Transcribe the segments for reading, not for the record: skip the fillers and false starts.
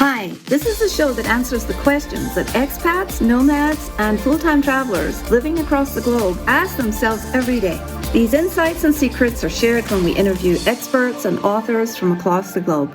Hi, this is the show that answers the questions that expats, nomads, and full-time travelers living across the globe ask themselves every day. These insights and secrets are shared when we interview experts and authors from across the globe.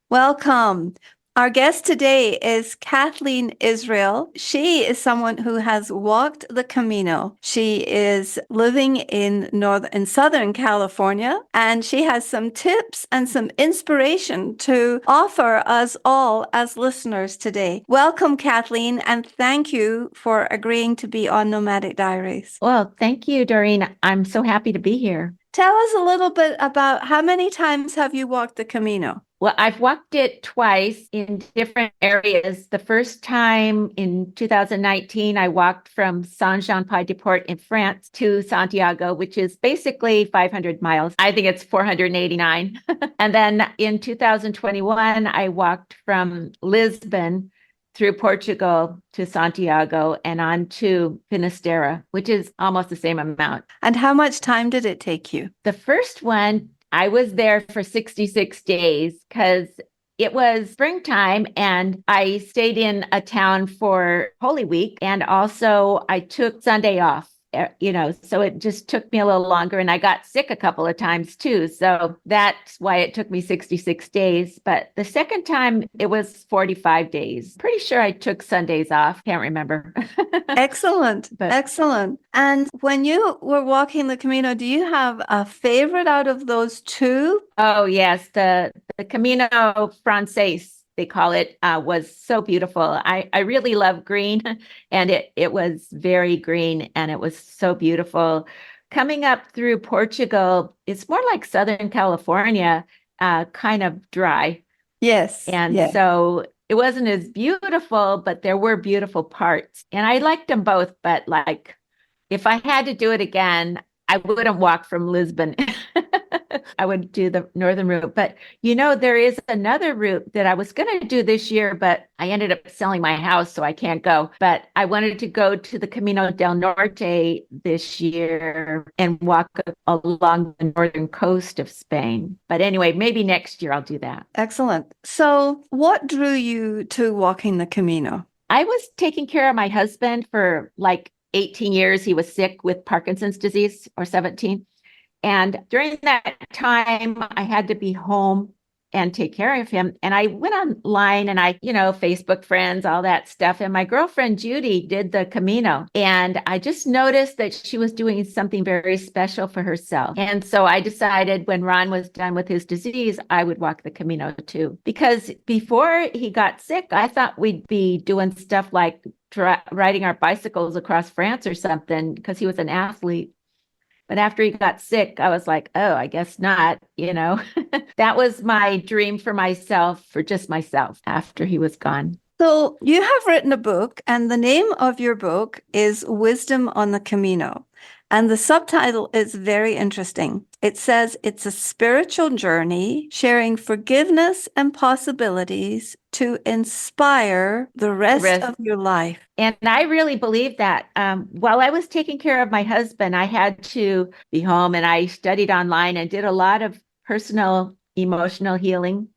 Welcome. Our guest today is Kathleen Israel. She is someone who has walked the Camino. She is living in Southern California, and she has some tips and some inspiration to offer us all as listeners today. Welcome, Kathleen, and thank you for agreeing to be on Nomadic Diaries. Well, thank you, Doreen. I'm so happy to be here. Tell us a little bit about how many times have you walked the Camino? Well, I've walked it twice in different areas. The first time in 2019, I walked from Saint-Jean-Pied-de-Port in France to Santiago, which is basically 500 miles. I think it's 489. And then in 2021, I walked from Lisbon through Portugal to Santiago and on to Finisterre, which is almost the same amount. And how much time did it take you? The first one, I was there for 66 days because it was springtime and I stayed in a town for Holy Week. And also I took Sunday off. So it just took me a little longer and I got sick a couple of times too. So that's why it took me 66 days. But the second time it was 45 days. Pretty sure I took Sundays off. Can't remember. Excellent. Excellent. And when you were walking the Camino, do you have a favorite out of those two? Oh, yes. The Camino Frances, they call it, was so beautiful. I really love green, and it was very green, and it was so beautiful. Coming up through Portugal, it's more like Southern California, kind of dry. Yes. And so it wasn't as beautiful, but there were beautiful parts. And I liked them both, but like if I had to do it again, I wouldn't walk from Lisbon. I would do the northern route. But, there is another route that I was going to do this year, but I ended up selling my house, so I can't go. But I wanted to go to the Camino del Norte this year and walk along the northern coast of Spain. But anyway, maybe next year I'll do that. Excellent. So what drew you to walking the Camino? I was taking care of my husband for like 18 years. He was sick with Parkinson's disease, or 17. And during that time, I had to be home and take care of him. And I went online and I, Facebook friends, all that stuff. And my girlfriend, Judy, did the Camino. And I just noticed that she was doing something very special for herself. And so I decided when Ron was done with his disease, I would walk the Camino too. Because before he got sick, I thought we'd be doing stuff like riding our bicycles across France or something, because he was an athlete. But after he got sick, I was like, oh, I guess not, That was my dream for myself, for just myself, after he was gone. So you have written a book, and the name of your book is Wisdom on the Camino. And the subtitle is very interesting. It says it's a spiritual journey sharing forgiveness and possibilities to inspire the rest of your life. And I really believe that. While I was taking care of my husband, I had to be home, and I studied online and did a lot of personal emotional healing.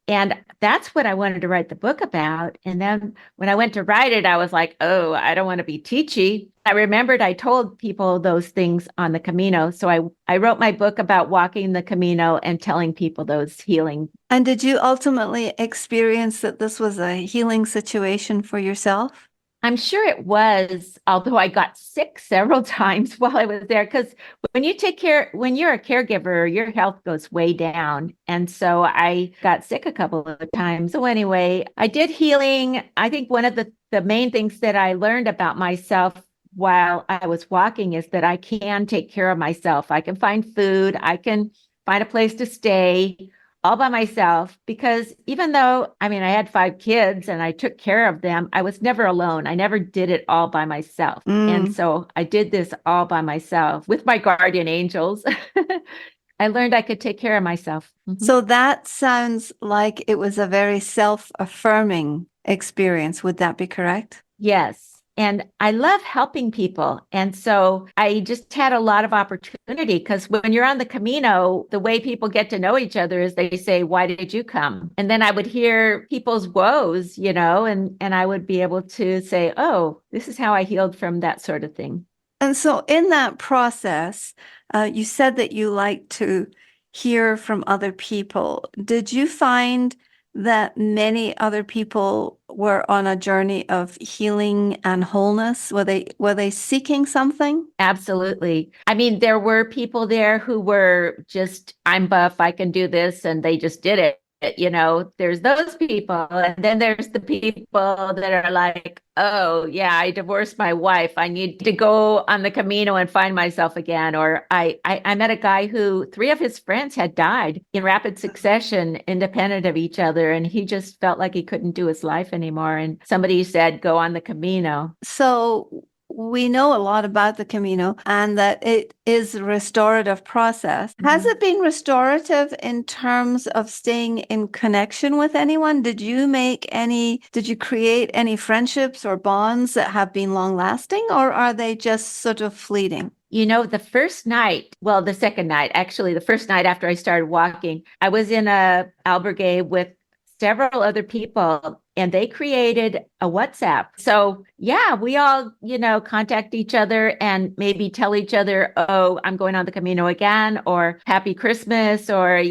And that's what I wanted to write the book about. And then when I went to write it, I was like, oh, I don't want to be teachy. I remembered I told people those things on the Camino. So I wrote my book about walking the Camino and telling people those healing. And did you ultimately experience that this was a healing situation for yourself? I'm sure it was, although I got sick several times while I was there, because when you're a caregiver, your health goes way down. And so I got sick a couple of times. So anyway, I did healing. I think one of the main things that I learned about myself while I was walking is that I can take care of myself. I can find food. I can find a place to stay all by myself, because even though, I had 5 kids and I took care of them, I was never alone. I never did it all by myself. And so I did this all by myself with my guardian angels. I learned I could take care of myself. Mm-hmm. So that sounds like it was a very self-affirming experience. Would that be correct? Yes. And I love helping people. And so I just had a lot of opportunity because when you're on the Camino, the way people get to know each other is they say, "Why did you come?" And then I would hear people's woes, and I would be able to say, "Oh, this is how I healed from that sort of thing." And so, in that process, you said that you like to hear from other people. Did you find that many other people were on a journey of healing and wholeness? Were they seeking something? Absolutely. I mean, there were people there who were just, "I'm buff, I can do this," and they just did it. There's those people. And then there's the people that are like, "Oh, yeah, I divorced my wife. I need to go on the Camino and find myself again." Or I met a guy who 3 of his friends had died in rapid succession, independent of each other. And he just felt like he couldn't do his life anymore. And somebody said, "Go on the Camino." So we know a lot about the Camino and that it is a restorative process. Has it been restorative in terms of staying in connection with anyone? Did you create any friendships or bonds that have been long lasting, or are they just sort of fleeting? The first night, well, the second night, actually, the first night after I started walking, I was in a albergue with several other people and they created a WhatsApp. So yeah, we all, contact each other and maybe tell each other, "Oh, I'm going on the Camino again," or "Happy Christmas," or,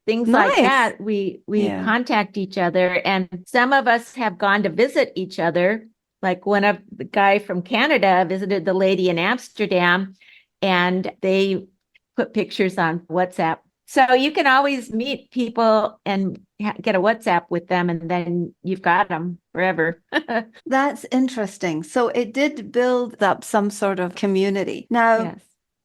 things like Nice. that. We Yeah. contact each other, and some of us have gone to visit each other. Like one of the guy from Canada visited the lady in Amsterdam and they put pictures on WhatsApp. So you can always meet people and get a WhatsApp with them, and then you've got them forever. That's interesting. So it did build up some sort of community. Now, Yes.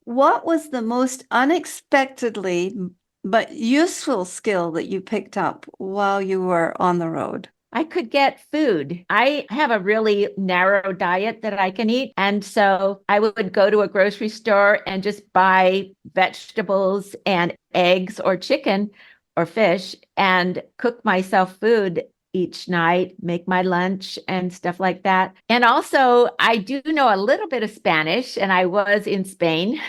what was the most unexpectedly but useful skill that you picked up while you were on the road? I could get food. I have a really narrow diet that I can eat. And so I would go to a grocery store and just buy vegetables and eggs or chicken or fish and cook myself food each night, make my lunch and stuff like that. And also, I do know a little bit of Spanish, and I was in Spain.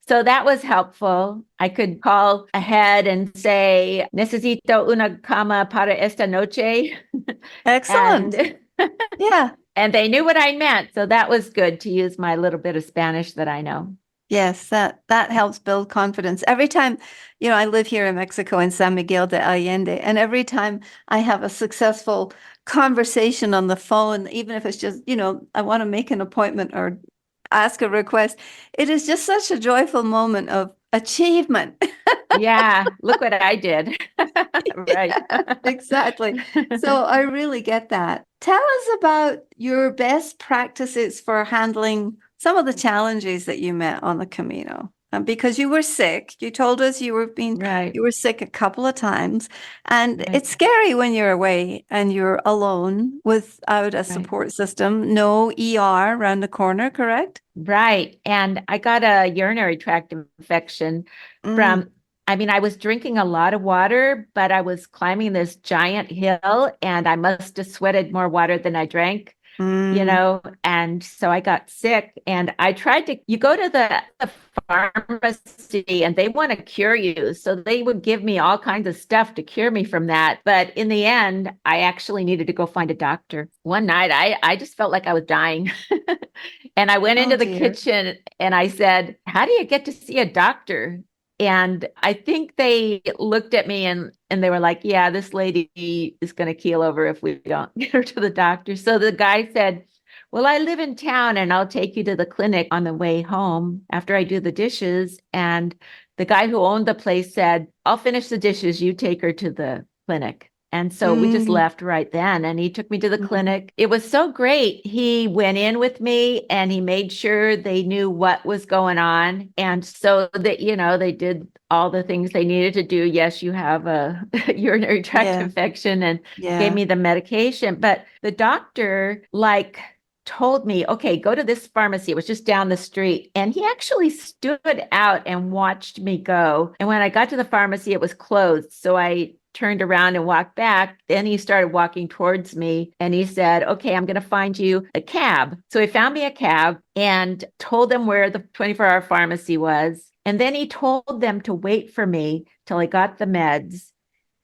So that was helpful. I could call ahead and say, "Necesito una cama para esta noche." Excellent. And Yeah. and they knew what I meant. So that was good to use my little bit of Spanish that I know. Yes, that helps build confidence. Every time, I live here in Mexico in San Miguel de Allende, and every time I have a successful conversation on the phone, even if it's just, I want to make an appointment or ask a request, it is just such a joyful moment of achievement. Yeah, look what I did. Right. Exactly. So I really get that. Tell us about your best practices for handling some of the challenges that you met on the Camino. Because you were sick. You told us Right. you were sick a couple of times. And Right. it's scary when you're away and you're alone without a Right. support system. No ER around the corner, correct? Right. And I got a urinary tract infection Mm, from, I mean, I was drinking a lot of water, but I was climbing this giant hill and I must have sweated more water than I drank, mm, and so I got sick and I tried you go to the pharmacy and they want to cure you. So they would give me all kinds of stuff to cure me from that. But in the end, I actually needed to go find a doctor. One night, I just felt like I was dying. And I went oh into the dear. kitchen and I said, "How do you get to see a doctor?" And I think they looked at me and they were like, "Yeah, this lady is going to keel over if we don't get her to the doctor." So the guy said, "Well, I live in town and I'll take you to the clinic on the way home after I do the dishes." And the guy who owned the place said, "I'll finish the dishes. You take her to the clinic." And so we just Mm, left right then and he took me to the mm, clinic. It was so great. He went in with me and he made sure they knew what was going on. And so that, they did all the things they needed to do. Yes, you have a urinary tract yeah, infection, and gave yeah. me the medication. But the doctor, told me, "Okay, go to this pharmacy." It was just down the street. And he actually stood out and watched me go. And when I got to the pharmacy, it was closed. So I turned around and walked back. Then he started walking towards me and he said, okay, I'm going to find you a cab. So he found me a cab and told them where the 24-hour pharmacy was. And then he told them to wait for me till I got the meds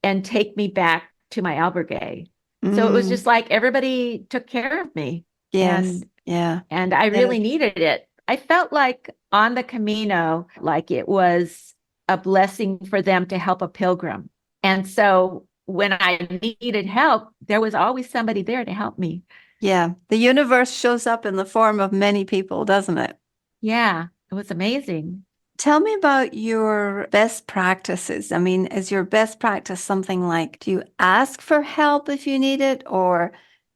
and take me back to my albergue. So it was just Mm, like everybody took care of me. yes. And Yeah. and I Yeah. really needed it. I felt like on the Camino, like it was a blessing for them to help a pilgrim. And so when I needed help, there was always somebody there to help me. Yeah. The universe shows up in the form of many people, doesn't it? Yeah, it was amazing. Tell me about your best practices. I mean, is your best practice something like, do you ask for help if you need it? Or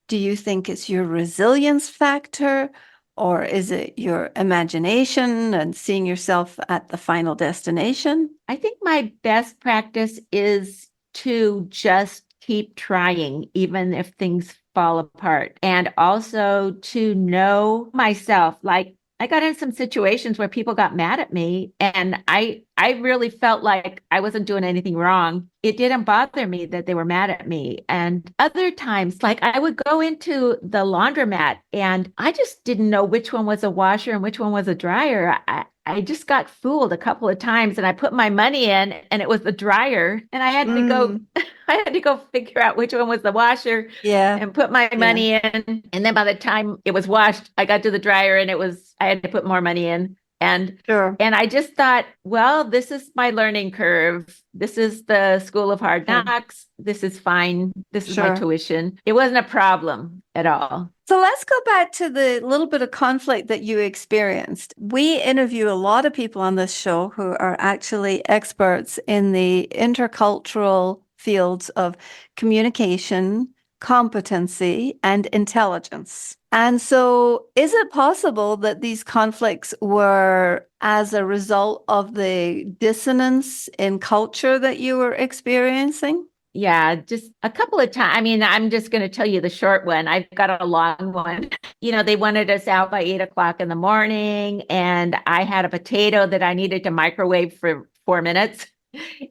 do you think it's your resilience factor? Or is it your imagination and seeing yourself at the final destination? I think my best practice is to just keep trying, even if things fall apart, and also to know myself. Like I got in some situations where people got mad at me, and I really felt like I wasn't doing anything wrong. It didn't bother me that they were mad at me. And other times, like I would go into the laundromat and I just didn't know which one was a washer and which one was a dryer. I just got fooled a couple of times and I put my money in and it was the dryer and I had to go Mm, I had to go figure out which one was the washer yeah, and put my yeah, money in. And then by the time it was washed, I got to the dryer and it was I had to put more money in. And sure, and I just thought, well, this is my learning curve. This is the school of hard sure, knocks. This is fine. This is my sure. tuition. It wasn't a problem at all. So let's go back to the little bit of conflict that you experienced. We interview a lot of people on this show who are actually experts in the intercultural fields of communication, competency, and intelligence. And so, is it possible that these conflicts were as a result of the dissonance in culture that you were experiencing? Yeah, just a couple of times. I mean, I'm just going to tell you the short one. I've got a long one. They wanted us out by 8 o'clock in the morning, and I had a potato that I needed to microwave for 4 minutes.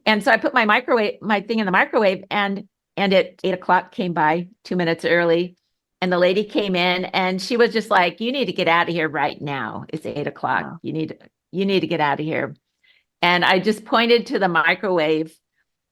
And so I put my thing in the microwave, and at 8 o'clock came by 2 minutes early. And the lady came in and she was just like, you need to get out of here right now. It's 8 o'clock. Wow. You need to get out of here. And I just pointed to the microwave.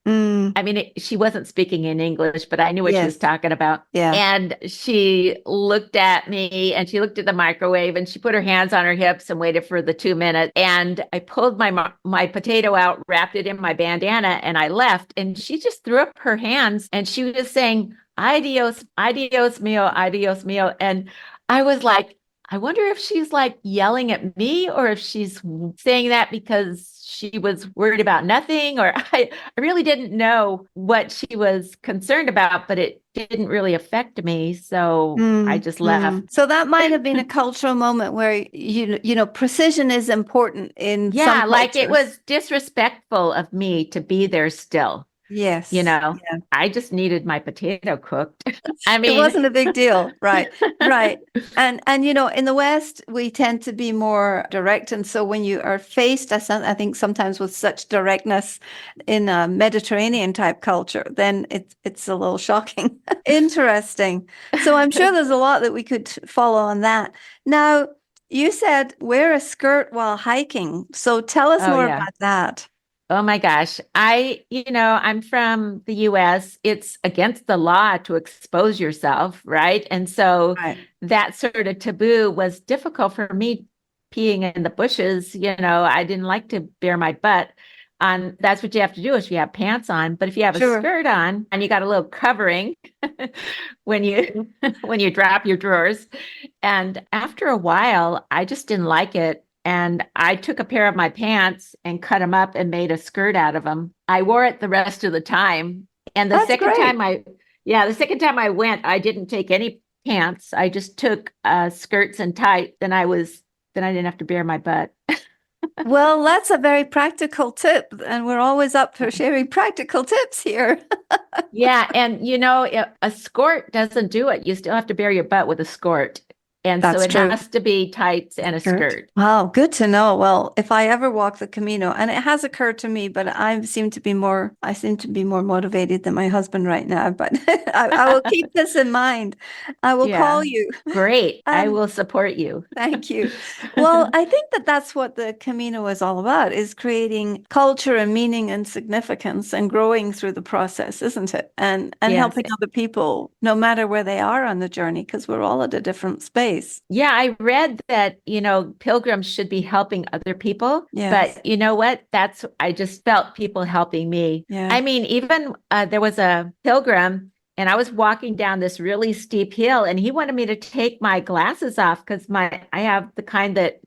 Mm, I mean, she wasn't speaking in English, but I knew what she was yes. talking about. Yeah. And she looked at me and she looked at the microwave and she put her hands on her hips and waited for the 2 minutes. And I pulled my potato out, wrapped it in my bandana, and I left. And she just threw up her hands and she was saying, adios, adios mio. And I was like, I wonder if she's like yelling at me or if she's saying that because she was worried about nothing, or I really didn't know what she was concerned about, but it didn't really affect me. So I Mm, just left. mm. So that might have been a cultural moment where precision is important in some Yeah, like it cultures. was disrespectful of me to be there still. You Yes. know, Yeah. I just needed my potato cooked. I It mean, wasn't a big deal. Right. Right. And in the West, we tend to be more direct. And so when you are faced, I think sometimes with such directness in a Mediterranean type culture, then it's a little shocking. Interesting. So I'm sure there's a lot that we could follow on that. Now, you said wear a skirt while hiking. So tell us oh more yeah. about that. Oh my gosh. I'm from the US. It's against the law to expose yourself, right? And so Right. that sort of taboo was difficult for me peeing in the bushes. I didn't like to bare my butt. That's what you have to do if you have pants on. But if you have a Sure. skirt on and you got a little covering when you when you drop your drawers. And after a while, I just didn't like it. And I took a pair of my pants and cut them up and made a skirt out of them. I wore it the rest of the time. And That's great. the second time I went, I didn't take any pants. I just took skirts and tight. Then I didn't have to bare my butt. Well, that's a very practical tip, and we're always up for sharing practical tips here. Yeah, and a skirt doesn't do it. You still have to bare your butt with a skirt. And so That's it true. has to be tights and a Skirt. skirt. Wow, good to know. Well, if I ever walk the Camino, and it has occurred to me, but I seem to be more motivated than my husband right now. But I will keep this in mind. I will call Yeah. you. Great. I Um, will support you. Thank you. Well, I think that that's what the Camino is all about, is creating culture and meaning and significance and growing through the process, isn't it? And Yes. helping other people, no matter where they are on the journey, because we're all at a different space. Yeah, I read that, pilgrims should be helping other people. Yes. But you know what? I just felt people helping me. Yeah. I mean, even there was a pilgrim and I was walking down this really steep hill and he wanted me to take my glasses off because I have the kind that,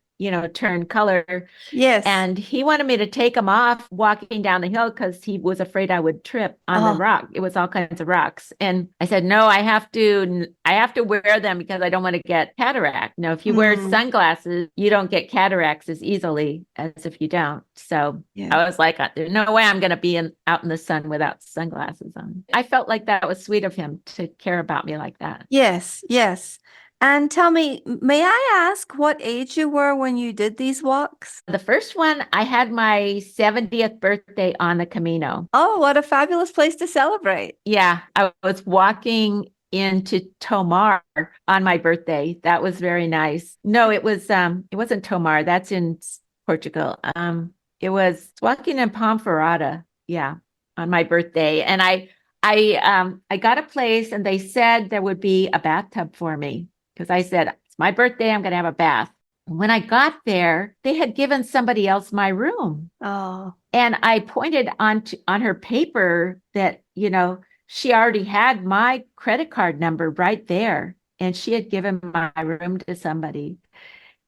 turn color. Yes. And he wanted me to take them off walking down the hill because he was afraid I would trip on the Oh, rock. It was all kinds of rocks. And I said, no, I have to wear them because I don't want to get cataract. If you wear mm, sunglasses, you don't get cataracts as easily as if you don't. So yeah. I was like, there's no way I'm going to be out in the sun without sunglasses on. I felt like that was sweet of him to care about me like that. Yes. Yes. And tell me, may I ask what age you were when you did these walks? The first one, I had my 70th birthday on the Camino. Oh, what a fabulous place to celebrate. Yeah, I was walking into Tomar on my birthday. That was very nice. No, it wasn't Tomar. That's in Portugal. It was walking in Ponferrada. Yeah, on my birthday. And I got a place and they said there would be a bathtub for me because I said, it's my birthday, I'm going to have a bath. When I got there, they had given somebody else my room. Oh, And I pointed on her paper that, she already had my credit card number right there. And she had given my room to somebody.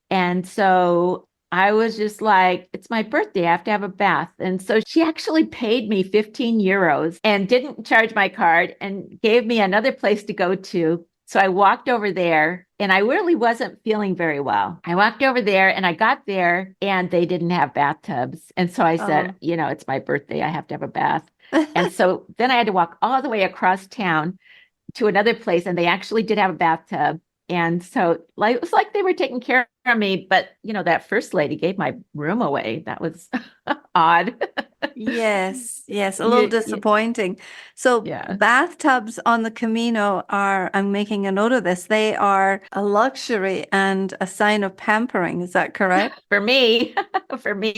And so I was just like, it's my birthday. I have to have a bath. And so she actually paid me 15 euros and didn't charge my card and gave me another place to go to. So I walked over there and I really wasn't feeling very well. I walked over there and I got there and they didn't have bathtubs. And so I said, oh. it's my birthday. I have to have a bath. And so then I had to walk all the way across town to another place and they actually did have a bathtub. And so it was like they were taking care of me, but that first lady gave my room away. That was odd. Yes, yes, a little Yeah, disappointing. So yeah. bathtubs on the Camino are, I'm making a note of this, they are a luxury and a sign of pampering. Is that correct? For me, for me,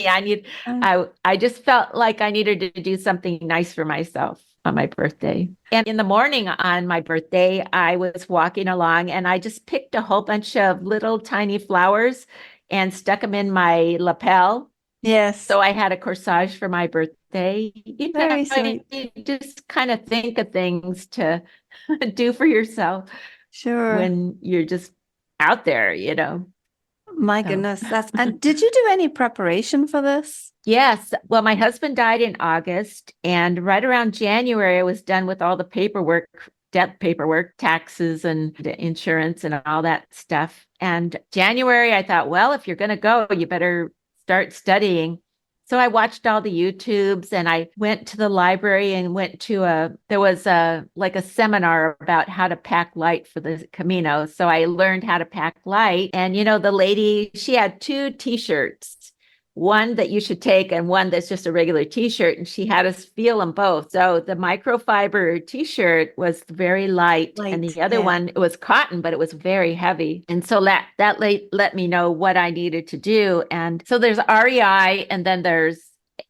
Uh, I just felt like I needed to do something nice for myself on my birthday. And in the morning on my birthday, I was walking along and I just picked a whole bunch of little tiny flowers and stuck them in my lapel. Yes, So I had a corsage for my birthday. very sweet. You just kind of think of things to do for yourself Sure. when you're just out there. My So. goodness, and did you do any preparation for this? Yes. Well, my husband died in August, and right around January, I was done with all the paperwork, debt paperwork, taxes, and the insurance, and all that stuff. And January, I thought, well, if you're going to go, you better start studying. So I watched all the YouTubes and I went to the library and there was like a seminar about how to pack light for the Camino. So I learned how to pack light. And, the lady, she had two t-shirts, one that you should take and one that's just a regular t-shirt. And she had us feel them both. So the microfiber t-shirt was very light and Light, the other yeah. one, it was cotton, but it was very heavy. And so that let me know what I needed to do. And so there's REI and then there's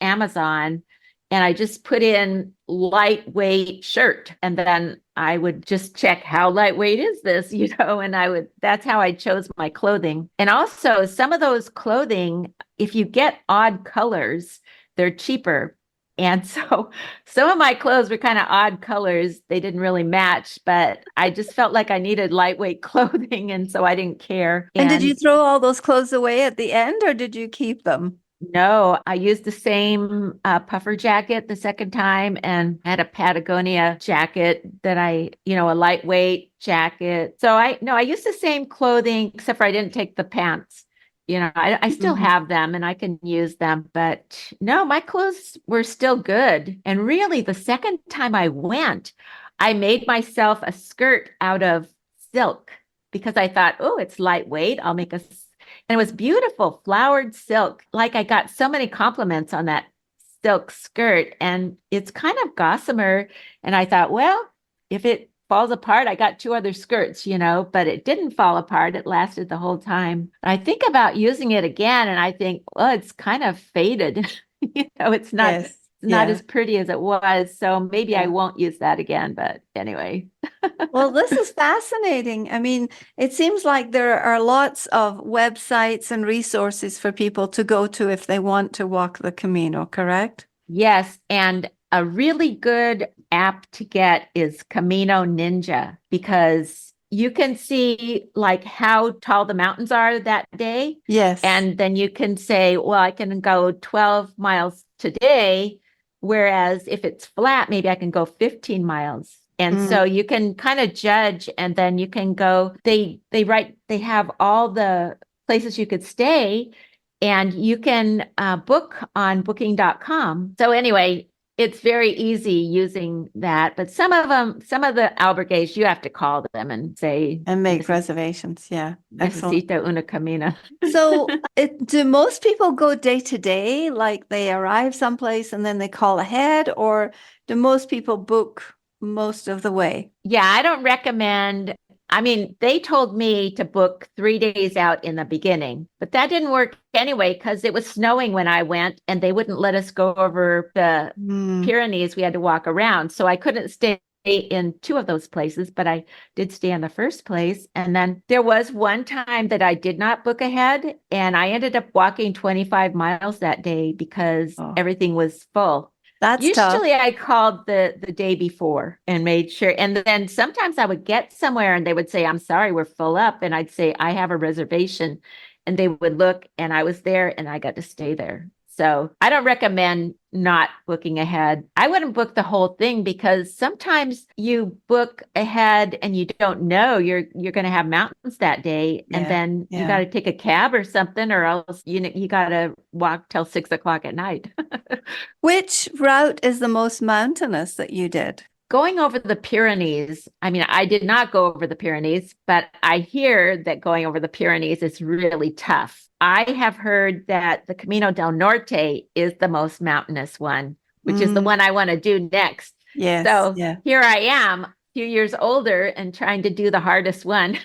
Amazon. And I just put in lightweight shirt. And then I would just check how lightweight is this, and that's how I chose my clothing. And also some of those clothing, if you get odd colors, they're cheaper. And so some of my clothes were kind of odd colors. They didn't really match, but I just felt like I needed lightweight clothing. And so I didn't care. And did And you throw all those clothes away at the end or did you keep them? no, I used the same puffer jacket the second time and had a Patagonia jacket a lightweight jacket. So I used the same clothing, except for I didn't take the pants. I still Mhm. have them and I can use them, but no, my clothes were still good. And really, the second time I went, I made myself a skirt out of silk because I thought, oh, it's lightweight. And it was beautiful, flowered silk. Like I got so many compliments on that silk skirt, and it's kind of gossamer. And I thought, well, if it falls apart, I got two other skirts, but it didn't fall apart. It lasted the whole time. I think about using it again, and I think, well, it's kind of faded. It's not Yes. not Yeah. as pretty as it was. So maybe I Yeah. won't use that again. But anyway. Well, this is fascinating. I mean, it seems like there are lots of websites and resources for people to go to if they want to walk the Camino, correct? Yes, and a really good app to get is Camino Ninja because you can see like how tall the mountains are that day. Yes. And then you can say, well, I can go 12 miles today. Whereas if it's flat, maybe I can go 15 miles. And Mm. so you can kind of judge and then you can go, they have all the places you could stay and you can book on booking.com. So anyway, it's very easy using that. But some of the albergues, you have to call them and say, And make reservations. Yeah. Excellent. necesito una camina. So, do most people go day to day, like they arrive someplace and then they call ahead, or do most people book most of the way? Yeah, I don't recommend. I mean, they told me to book 3 days out in the beginning, but that didn't work anyway because it was snowing when I went and they wouldn't let us go over the Mm. Pyrenees. We had to walk around. So I couldn't stay in two of those places, but I did stay in the first place. And then there was one time that I did not book ahead and I ended up walking 25 miles that day because Oh, everything was full. that's tough. Usually I called the day before and made sure. And then sometimes I would get somewhere and they would say, I'm sorry, we're full up. And I'd say, I have a reservation. And they would look and I was there and I got to stay there. So I don't recommend not booking ahead. I wouldn't book the whole thing because sometimes you book ahead and you don't know you're going to have mountains that day, and Yeah. then you got Yeah. to take a cab or something, or else you got to walk till 6 o'clock at night. Which route is the most mountainous that you did? Going over the Pyrenees, I mean, I did not go over the Pyrenees, but I hear that going over the Pyrenees is really tough. I have heard that the Camino del Norte is the most mountainous one, which is the Mm. one I want to do next. Yes. So Yeah. here I am, a few years older and trying to do the hardest one.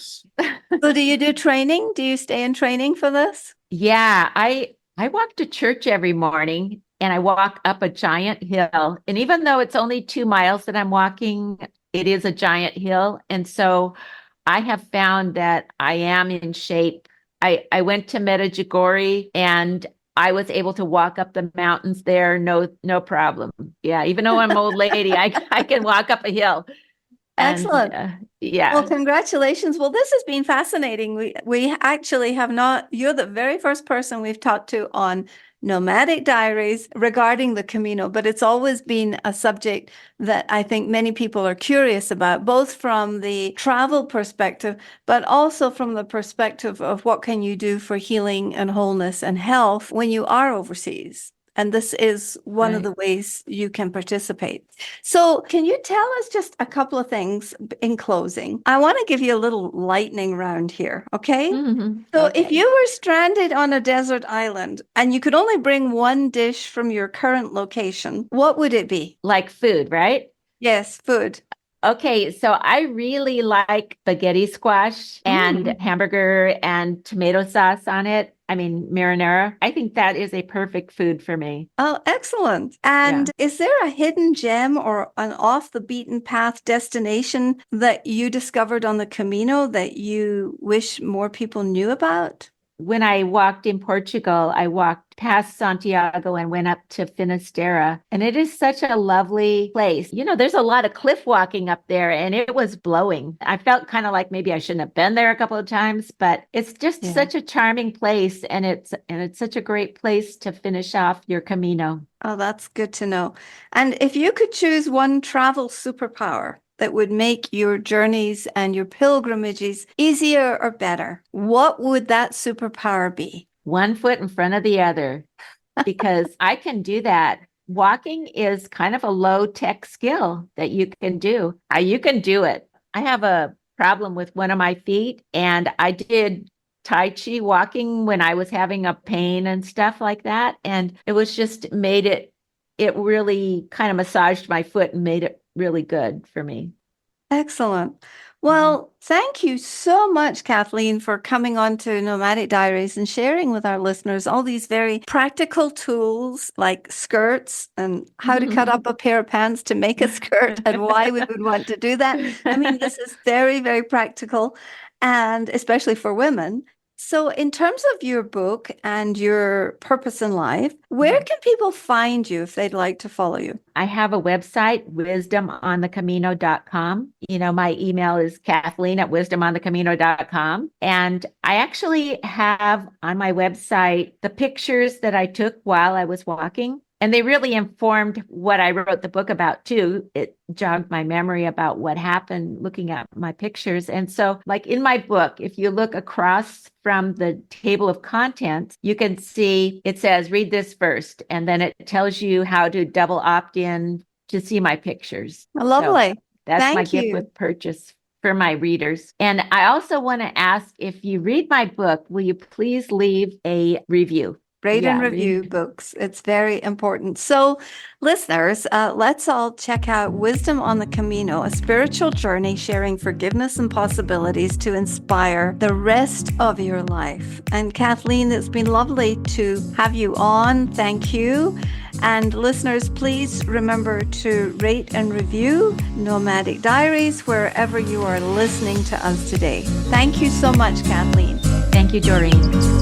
So, do you do training? Do you stay in training for this? Yeah, I walk to church every morning and I walk up a giant hill. And even though it's only 2 miles that I'm walking, it is a giant hill. And so I have found that I am in shape. I went to Medjugorje and I was able to walk up the mountains there, no problem. Yeah, even though I'm an old lady, I can walk up a hill. And Excellent. Well, yeah. congratulations. Well, this has been fascinating. We actually have not, you're the very first person we've talked to on Nomadic Diaries regarding the Camino, but it's always been a subject that I think many people are curious about, both from the travel perspective, but also from the perspective of what can you do for healing and wholeness and health when you are overseas. And this is one of Right. the ways you can participate. So, can you tell us just a couple of things in closing? I want to give you a little lightning round here, okay? Mhm. So, if Okay. you were stranded on a desert island and you could only bring one dish from your current location, what would it be? Like food, right? Yes, food. Okay, so I really like spaghetti squash and Mm. hamburger and tomato sauce on it. I mean, marinara. I think that is a perfect food for me. Oh, excellent. Yeah. And is there a hidden gem or an off the beaten path destination that you discovered on the Camino that you wish more people knew about? When I walked in Portugal, I walked past Santiago and went up to Finisterre. And it is such a lovely place. There's a lot of cliff walking up there and it was blowing. I felt kind of like maybe I shouldn't have been there a couple of times, but it's just Yeah. such a charming place and it's such a great place to finish off your Camino. Oh, that's good to know. And if you could choose one travel superpower that would make your journeys and your pilgrimages easier or better, what would that superpower be? One foot in front of the other, because I can do that. Walking is kind of a low tech skill that you can do. You can do it. I have a problem with one of my feet, and I did Tai Chi walking when I was having a pain and stuff like that. And it was just it really kind of massaged my foot and made it really good for me. Excellent. Well, thank you so much, Kathleen, for coming on to Nomadic Diaries and sharing with our listeners all these very practical tools like skirts and how to cut up a pair of pants to make a skirt and why we would want to do that. I mean, this is very, very practical, and especially for women. So, in terms of your book and your purpose in life, where can people find you if they'd like to follow you? I have a website, wisdomonthecamino.com. My email is Kathleen@wisdomonthecamino.com. And I actually have on my website the pictures that I took while I was walking. And they really informed what I wrote the book about, too. It jogged my memory about what happened looking at my pictures. And so, like in my book, if you look across from the table of contents, you can see it says, read this first. And then it tells you how to double opt in to see my pictures. Lovely. So that's Thank my you. gift with purchase for my readers. And I also want to ask, if you read my book, will you please leave a review? Rate and review books. It's very important. So, listeners, let's all check out Wisdom on the Camino, a spiritual journey sharing forgiveness and possibilities to inspire the rest of your life. And Kathleen, it's been lovely to have you on. Thank you. And listeners, please remember to rate and review Nomadic Diaries wherever you are listening to us today. Thank you so much, Kathleen. Thank you, Doreen.